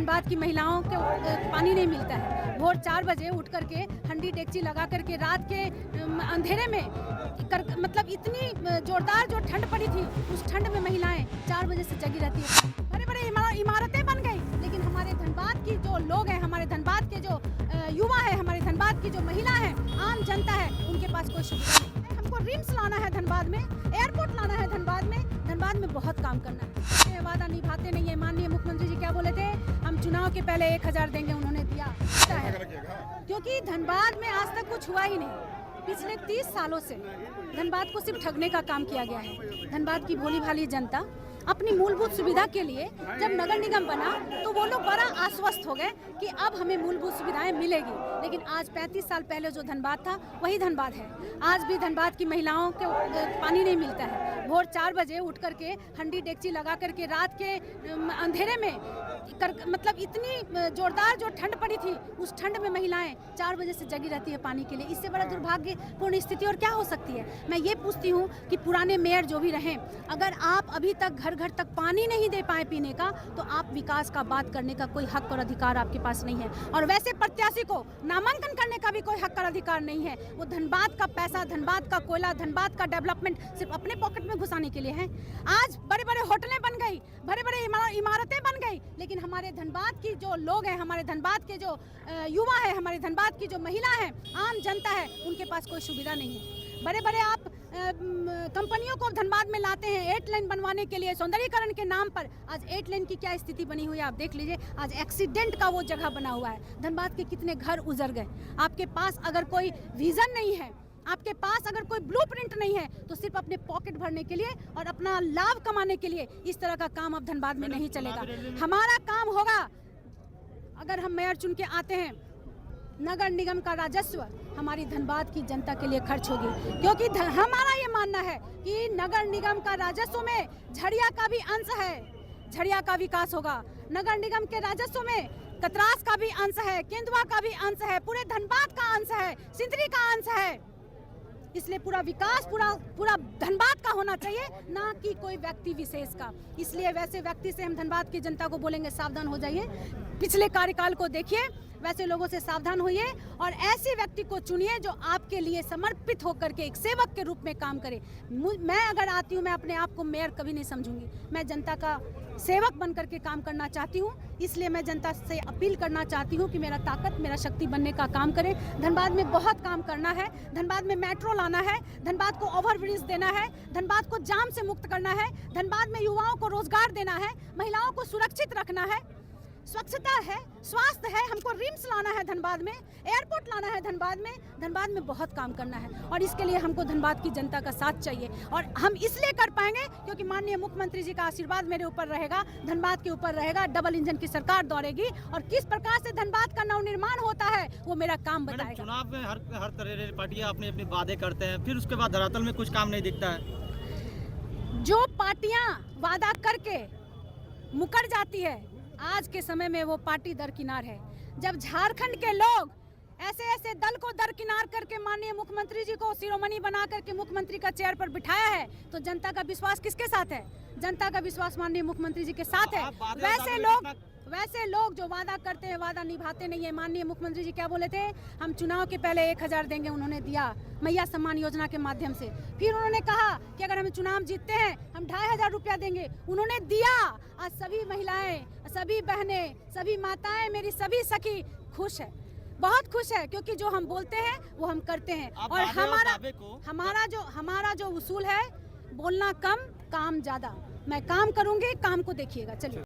धनबाद की महिलाओं को पानी नहीं मिलता है। भोर 4 बजे उठ करके हंडी डेगची लगा करके रात के अंधेरे में मतलब इतनी जोरदार जो ठंड पड़ी थी, उस ठंड में महिलाएं 4 बजे से जगी रहती है। बड़े-बड़े इमारतें बन गई, लेकिन हमारे धनबाद की जो लोग हैं, हमारे धनबाद के जो युवा है, हमारे धनबाद की जो महिला है, आम जनता है, उनके पास कोई सुविधा नहीं है। हमको रिम्स लाना है धनबाद में, एयरपोर्ट लाना है धनबाद में बहुत काम करना है। वादा निभाते नहीं है। माननीय मुख्यमंत्री जी क्या बोले थे, हम चुनाव के पहले 1000 देंगे, उन्होंने दिया है। क्योंकि धनबाद में आज तक कुछ हुआ ही नहीं। पिछले 30 सालों से धनबाद को सिर्फ ठगने का काम किया गया है। धनबाद की भोली भाली जनता अपनी मूलभूत सुविधा के लिए जब नगर निगम बना तो वो लोग बड़ा आश्वस्त हो गए कि अब हमें मूलभूत सुविधाएं मिलेगी। लेकिन आज 35 साल पहले जो धनबाद था वही धनबाद है। आज भी धनबाद की महिलाओं को पानी नहीं मिलता है। भोर 4 बजे उठ करके हंडी डेगची लगा करके रात के अंधेरे में मतलब इतनी जोरदार जो ठंड पड़ी थी, उस ठंड में महिलाएं 4 बजे से जगी रहती है पानी के लिए। इससे बड़ा दुर्भाग्यपूर्ण स्थिति और क्या हो सकती है। मैं ये पूछती हूँ कि पुराने मेयर जो भी रहे, अगर आप अभी तक घर घर तक पानी नहीं दे पाए पीने का, तो आप विकास का बात करने का कोई हक और अधिकार आपके पास नहीं है। और वैसे प्रत्याशी को नामांकन करने का भी कोई हक और अधिकार नहीं है। वो धनबाद का पैसा, धनबाद का कोयला, धनबाद का डेवलपमेंट सिर्फ अपने पॉकेट में घुसाने के लिए है। आज बड़े बड़े होटलें बन गई, बड़े बड़े इमारतें बन गई, लेकिन हमारे धनबाद की जो लोग हैं, हमारे धनबाद के जो युवा है, हमारे धनबाद की जो महिला है, आम जनता है, उनके पास कोई सुविधा नहीं है। बड़े बड़े आप कंपनियों को धनबाद में लाते हैं 8 लेन बनवाने के लिए, सौंदर्यीकरण के नाम पर। आज 8 लेन की क्या स्थिति बनी हुई है आप देख लीजिए। आज एक्सीडेंट का वो जगह बना हुआ है। धनबाद के कितने घर उजड़ गए। आपके पास अगर कोई विजन नहीं है, आपके पास अगर कोई ब्लूप्रिंट नहीं है, तो सिर्फ अपने पॉकेट भरने के लिए और अपना लाभ कमाने के लिए इस तरह का काम अब धनबाद में नहीं चलेगा। हमारा काम होगा, अगर हम मेयर चुन के आते हैं, नगर निगम का राजस्व हमारी धनबाद की जनता के लिए खर्च होगी। क्योंकि हमारा ये मानना है कि नगर निगम का राजस्व में झड़िया का भी अंश है, झड़िया का विकास होगा। नगर निगम के राजस्व में कतरास का भी अंश है, केंदुआ का भी अंश है, पूरे धनबाद का अंश है, सिंदरी का अंश है। इसलिए पूरा विकास पूरा धनबाद का होना चाहिए, ना कि कोई व्यक्ति विशेष का। इसलिए वैसे व्यक्ति से हम धनबाद की जनता को बोलेंगे, सावधान हो जाइए। पिछले कार्यकाल को देखिए, वैसे लोगों से सावधान होइए और ऐसे व्यक्ति को चुनिए जो आपके लिए समर्पित होकर के एक सेवक के रूप में काम करे। मैं अगर आती हूँ, मैं अपने आप को मेयर कभी नहीं समझूंगी। मैं जनता का सेवक बनकर के काम करना चाहती हूँ। इसलिए मैं जनता से अपील करना चाहती हूँ कि मेरा ताकत, मेरा शक्ति बनने का काम करें। धनबाद में बहुत काम करना है। धनबाद में मेट्रो लाना है, धनबाद को ओवरब्रिज देना है, धनबाद को जाम से मुक्त करना है, धनबाद में युवाओं को रोजगार देना है, महिलाओं को सुरक्षित रखना है, स्वच्छता है, स्वास्थ्य है, हमको रिम्स लाना है धनबाद में, एयरपोर्ट लाना है धनबाद में बहुत काम करना है। और इसके लिए हमको धनबाद की जनता का साथ चाहिए। और हम इसलिए कर पाएंगे क्योंकि माननीय मुख्यमंत्री जी का आशीर्वाद मेरे ऊपर रहेगा, धनबाद के ऊपर रहेगा। डबल इंजन की सरकार दौड़ेगी और किस प्रकार से धनबाद का नवनिर्माण होता है वो मेरा काम बताएगा। चुनाव में हर तरह की पार्टियां अपने अपने वादे करते हैं, फिर उसके बाद धरातल में कुछ काम नहीं दिखता है। जो पार्टियां वादा करके मुकर जाती है, आज के समय में वो पार्टी दरकिनार है। जब झारखंड के लोग ऐसे दल को दरकिनार करके माननीय मुख्यमंत्री जी को शिरोमणि बना करके मुख्यमंत्री का चेयर पर बिठाया है, तो जनता का विश्वास किसके साथ है? जनता का विश्वास माननीय मुख्यमंत्री जी के साथ है। वैसे लोग जो वादा करते हैं, वादा निभाते नहीं है। माननीय मुख्यमंत्री जी क्या बोले थे, हम चुनाव के पहले 1000 देंगे, उन्होंने दिया मैया सम्मान योजना के माध्यम से। फिर उन्होंने कहा कि अगर हम चुनाव जीतते हैं हम 2500 रुपया देंगे, उन्होंने दिया। आज सभी महिलाएं, सभी बहनें, सभी माताएं, मेरी सभी सखी खुश है, बहुत खुश है, क्योंकि जो हम बोलते हैं वो हम करते हैं। और हमारा जो उसूल है, बोलना कम काम ज्यादा। मैं काम करूंगी, काम को देखिएगा। चलिए।